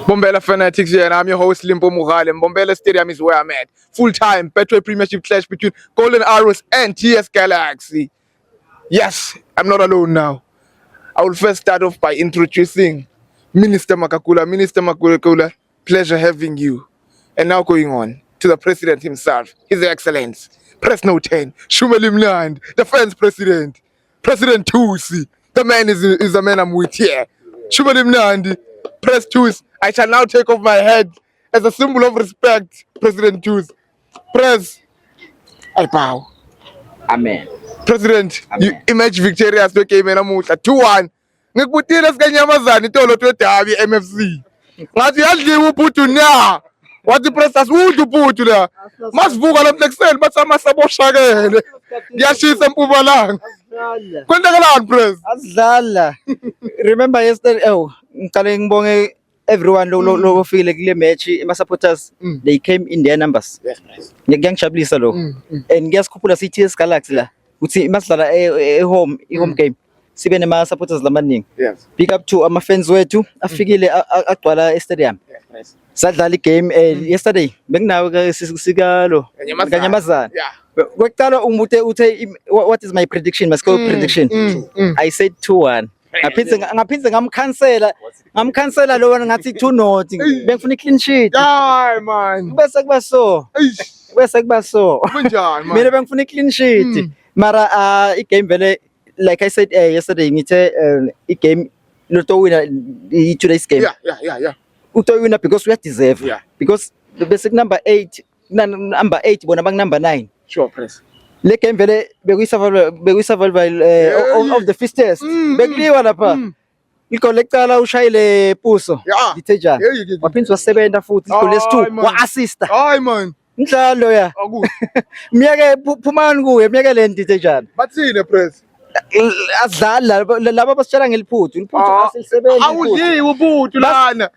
Bombela Fanatics here, and I'm your host Limpo Mughale. Bombela Stadium is where I'm at. Full-time Betway Premiership clash between Golden Arrows and TS Galaxy. Yes, I'm not alone now. I will first start off by introducing Minister Makakula. Minister Makakula, pleasure having you. And now going on to the President himself, His Excellency, Press No 10, Shumeli Mnandi, Defense President, President Tusi. The man is the man I'm with here. Shumeli Mnandi, Press Tusi. I shall now take off my head as a symbol of respect, President Tusi. Press, I bow. Amen. President, Amen. you emerge victorious game namuhla 2-1. Ngikubutile sikanyamazana itolo twedhabi MFC. Ngathi yadliwa ubhutu na. Wathi Press ubhutu la. Masivuka lo next bathi amasaboshakele. Ngiyashisa Mpumalanga. Kwenzakalani Press? Asidlala. Remember yesterday ngicale ngibonge everyone lo file kule match ama supporters they came in their numbers. Yes, nice. Ngiyangijabulisa lo. And ngiyasikhuphula TS Galaxy la. Uthi masidlala home game. Sibe nema supporters lamaningi. Yes. Pick up to ama fans wethu afikile agcwala stadium. Yes, nice. Sadlala igame yesterday benginawo sikalo Kanyamazana. Yeah. Kwaqala uthe what is my prediction, my score prediction? I said 2-1. Ngaphindze ngamkhansela lo wona ngathi 2-0 bengifuna i-clean sheet. Hayi man. Bese kuba so. Kunjani man? Mina bengifuna i-clean sheet. Mara i-game vele like I said yesterday ngithe i-game lo wina today's game. Yeah. Uto wina because we are deserve. Yeah. Because the basic number 8 bona bang number 9. Sure, Press. Le game vele bekuyisurvival of the fittest. Bekliwa lapha. Ikollectala ushayile Puso. Lithe njani? Waphindze wasebenza futhi igol lesi2 wa-assista. Hayi man. Mdlalo ya. Akuhle. Miyake phumani kuye, miyake le ndithe njani? Bathini Press? Asidlala laba basitshela ngeliphuthu asilisebenzi. Awudliwe ubhutu lana.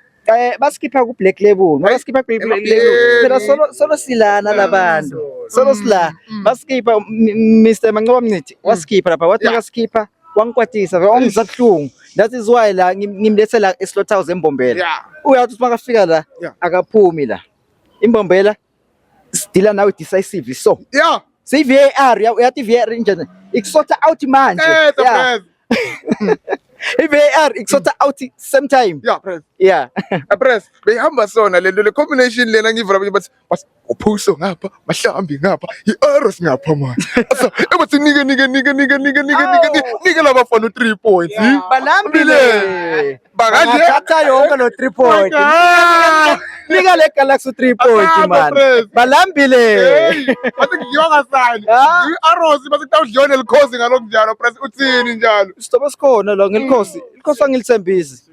Baskipha ku Black Label, baskipha ku Black Label. Phela solo silana labantu. Solo sila. Baskipha Mr. Mancoba Mncithi, waskipha lapha, wathi akaskipha, wangikwatisa, wangizabhlungu. That is why la ngimlethe la eSlothouse eMbombela. Uyathi makafika la akaphumi la. Imbombela sidila nawe decisive so. Yeah. Si VAR, uyathi VAR njani? Ikusota out manje. Yeah. VAR ikusota out same time. Yeah, Press. Yeah. Press, behamba sona le combination lena ngivula bathi uPhuso ngapha, Mahlambi ngapha, iArrows ngapha man. So, ebathi nike labafana u3 points. Balambile. Bakanje Bathatha yonke lo 3 points. Nika le Galaxy 3 points man. Balambile. Bathi ngiyonga sani. iArrows bathi tawudlona elikhosi ngalokujalo Press uthini njalo. Sitoba sikhona lo ngelikhosi. Ilikhosi angilithembisi.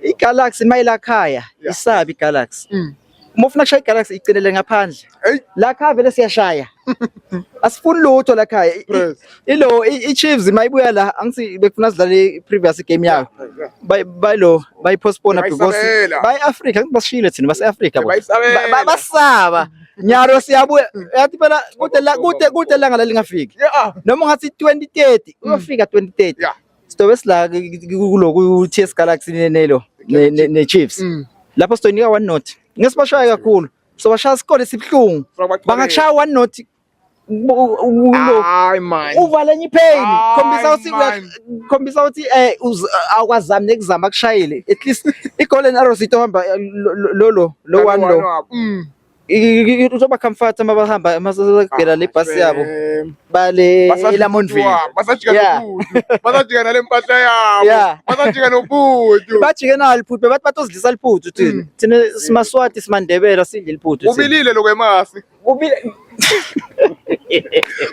iGalaxy mayilakhaya isabi iGalaxy. Uma ufuna kushaya iGalaxy icinele ngaphandle. La khaya vele siyashaya. Asifuni lutho la khaya. Ilo iChiefs mayibuya la angisi bekufuna sidlale previous game yayo. Bayi postpone because bayi Africa basishile thina base Africa bo. Basaba. Nyaro siyabuya. Yathi phela kude langa lalingafiki. Noma ngathi 2030 uyofika 2030. Sitobe sila kuloku TS Galaxy ne-Chiefs. Lapho sitoyinika 1-0. Ngesibashaya kakhulu. So bashaya isikole sibhlungu. Bangashaya 1-0. Hayi man. Uvala enye ipain. Khombisa ukuthi akwazami nekuzama kushayile. At least iGolden Arrows itohamba lo 1-0. Uzoba comfort uma bahamba masazogela le bus yabo bale eLamontville basajika nale mpahla yabo basajika nobhutu bajike nalo iphuthu bathi batozidlisa liphuthu thina simaswati simandebela sidle liphuthu ubilile lokwemasi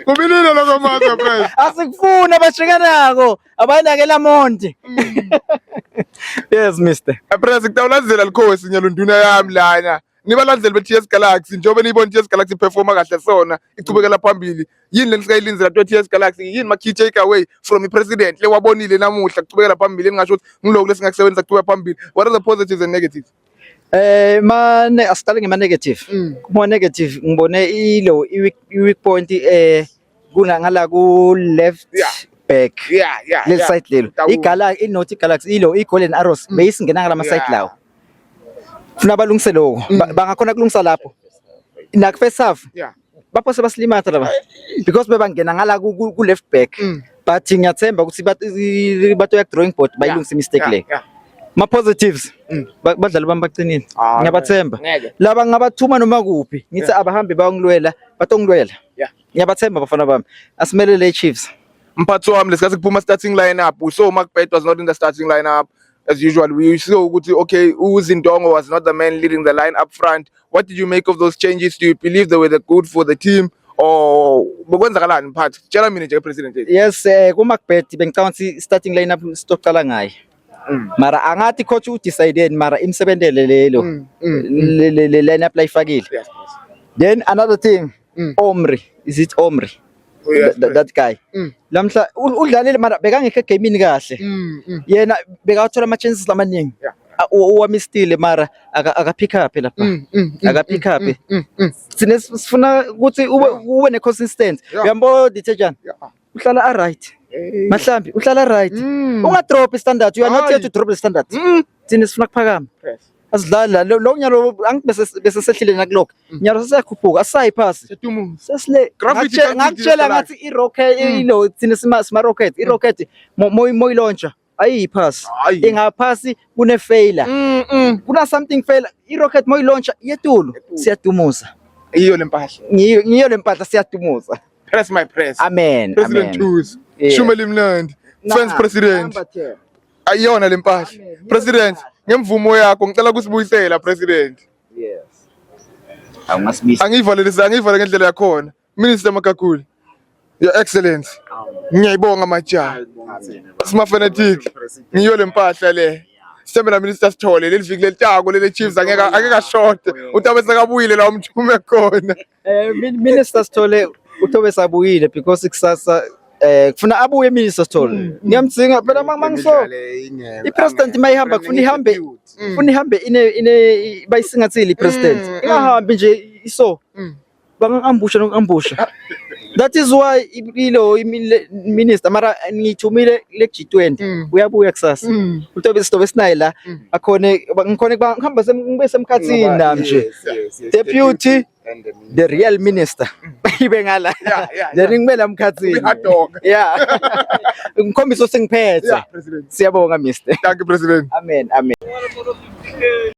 kubilile lokwemasi Press asikufuna bajike nako abanake eLamonti. Yes Mr. Press kutawulandzela likhosi nyalo nduna yami lana. Nibalandeli be-TS Galaxy njengoba niyibona TS Galaxy performa kahle sona ichubekela phambili yini lenisikayilinzela TS Galaxy yini ma key take away from i-president lewabonile namuhla kuchubekela phambili engasho ukuthi ngiloko lesingakusebenza kuchubeka phambili. What are the positives and negatives? Asicale ngema negative. Kuma negative ngibone ilo i-weak point kunangala ku left back. Le side lelo. Igalaxy inothi Galaxy ilo iGolden Arrows beyisingena ngala ma side lawo. Funa balungise lokho. Bangakhona kulungisa lapho. Nak first half. Yeah. Baphose basilimata laba. Because bebangena ngala ku left back. But ngiyathemba ukuthi bato yak drawing board bayilungisa mistake le. Ma positives. Badlali bami baqinile. Ngiyabathemba. Laba ngabathuma noma kuphi. Ngithi abahambi bayongilwela, batongilwela. Yeah. Ngiyabathemba bafana bami. Asimelele Chiefs. Mphathi wami lesikhathi kuphuma starting lineup. We saw Macbeth was not in the starting lineup as usual. We saw ukuthi okay, uZindongo was not the man leading the line up front. What did you make of those changes? Do you believe they were good for the team or bekwenzakalani mphathi? Tshela mina nje president. Yes, ku Macbeth bengicabanga starting lineup stoqala ngaye. Mara angathi coach udecide mara imsebenzele lelo. Le lineup layifakile. Yes. Then another thing, Omri. Is it Omri? Oh, yes, that guy. Lamhla udlalile mara bekangekho egamini kahle. Yena bekathola ama chances lamaningi. Uwamistile mara aka pick up lapha. Aka pick up. Sifuna ukuthi ube ne consistent. Uyambo Detergent. Uhlala a right. Mahlambi uhlala right. Unga drop standard. You are not here to drop the standard. Sine sifuna kuphakama. Asidlala lo nyalo angibese sehlile nakulokho. Nyalo sesakhuphuka asayi pass. Sesile ngakutshela ngathi irocket ilo sine sima rocket. Irocket moyi launcher. Ayi pass. Ingaphasi kune failure. Kuna something failure. Irocket moyi launcher yetulo siyadumuza. Iyo lempahla. Ngiyo lempahla siyadumuza. Press my press. Amen. President Tools. Shumeli Mnandi. First president. Ayona lempahla. President, ngemvumo yakho ngicela kusibuyisela president. Yes. Awumasibisa. Angivale ngendlela yakhona. Minister Makakuli. Your Excellency. Ngiyayibonga majaha. Sima fanatic. Ngiyo lempahla le. Sithembe Minister Sithole leli viki letako lele Chiefs angeka short. Utabe sekabuyile la umthume khona. Minister Sithole uthobe sabuyile because kusasa kufuna abuye Minister Sithole. Ngiyamdzinga phela mangiso. I-president mayihamba kufuna ihambe ine bayisingathile i-president. Ingahambi nje iso. Bangangambusha nokuambusha. That is why ilo minister mara ngithumile le G20 uyabuya kusasa. Utobe sitobe sinayi la akhone ngikhona ngihamba semkhathini nami nje. Deputy the real minister ibe ngala then ngimela emkhathini. Yeah. Ngikhombisa sengiphethe. Siyabonga Mr. Thank you president. Amen.